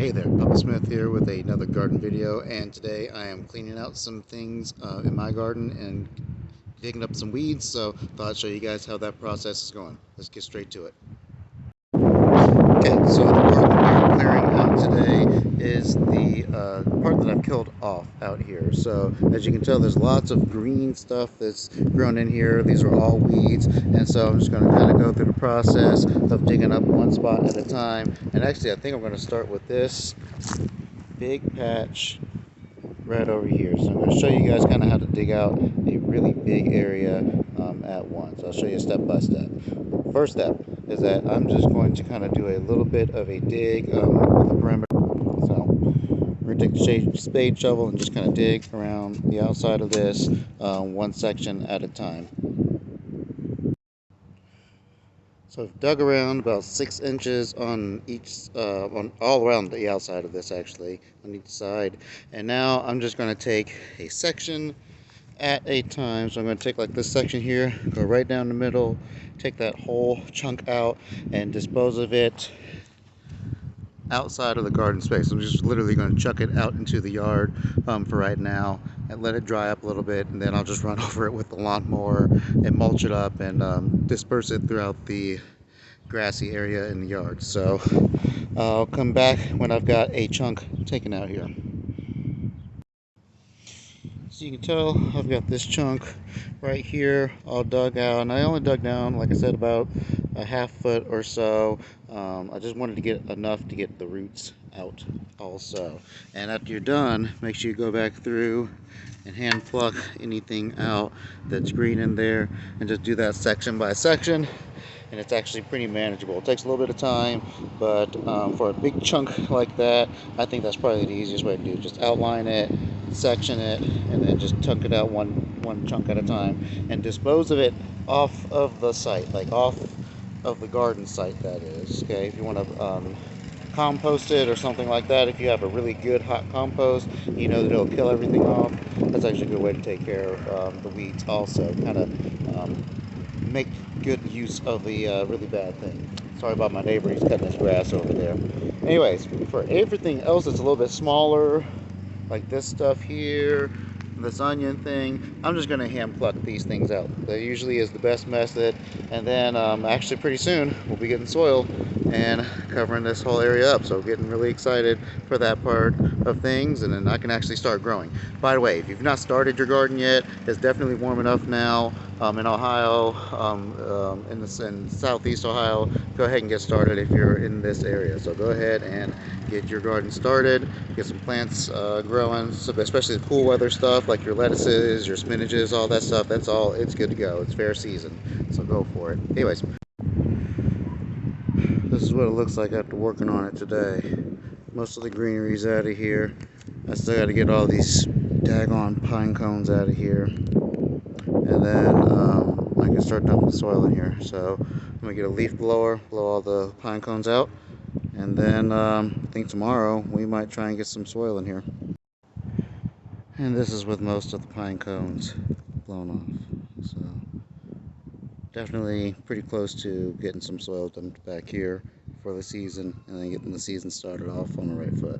Hey there, Papa Smith here with another garden video, and today I am cleaning out some things in my garden and digging up some weeds, so thought I'd show you guys how that process is going. Let's get straight to it. Okay, so the part that we're clearing out today is the part that I've killed off out here. So as you can tell, there's lots of green stuff that's grown in here. These are all weeds, and so I'm just going to kind of go through the process of digging up one spot at a time. And actually, I think I'm going to start with this big patch right over here. So I'm going to show you guys kind of how to dig out a really big area at once. I'll show you step by step. First step is that I'm just going to kind of do a little bit of a dig with the perimeter. So we're going to take the spade shovel and just kind of dig around the outside of this one section at a time. So I've dug around about 6 inches on each, on all around the outside of this actually, on each side. And now I'm just going to take a section at a time. So I'm going to take like this section here, go right down the middle, take that whole chunk out and dispose of it outside of the garden space. I'm just literally going to chuck it out into the yard for right now and let it dry up a little bit, and then I'll just run over it with the lawnmower and mulch it up and disperse it throughout the grassy area in the yard. So I'll come back when I've got a chunk taken out here. So you can tell I've got this chunk right here all dug out, and I only dug down, like I said, about a half foot or so. I just wanted to get enough to get the roots out also. And after you're done, make sure you go back through and hand pluck anything out that's green in there, and just do that section by section. And it's actually pretty manageable. It takes a little bit of time, but for a big chunk like that, I think that's probably the easiest way to do it. Just outline it, section it, and then just chunk it out one chunk at a time, and dispose of it off of the site, like off of the garden site, that is. Okay, if you want to compost it or something like that, if you have a really good hot compost, you know that it'll kill everything off. That's actually a good way to take care of the weeds also. Kind of make good use of the really bad thing. Sorry about my neighbor, he's cutting his grass over there. Anyways, for everything else that's a little bit smaller, like this stuff here, this onion thing, I'm just going to hand pluck these things out. That usually is the best method. And then actually pretty soon we'll be getting soil and covering this whole area up. So getting really excited for that part of things, and then I can actually start growing. By the way, if you've not started your garden yet, it's definitely warm enough now in Ohio, in southeast Ohio. Go ahead and get started if you're in this area. So go ahead and get your garden started, get some plants growing, so especially the cool weather stuff like your lettuces, your spinaches, all that stuff. That's all, it's good to go. It's fair season, so go for it. Anyways, this is what it looks like after working on it today. Most of the greenery's out of here. I still got to get all these daggone pine cones out of here, and then I can start dumping soil in here. So I'm gonna get a leaf blower, blow all the pine cones out, and then I think tomorrow we might try and get some soil in here. And this is with most of the pine cones blown off. So definitely pretty close to getting some soil dumped back here for the season, and then getting the season started off on the right foot.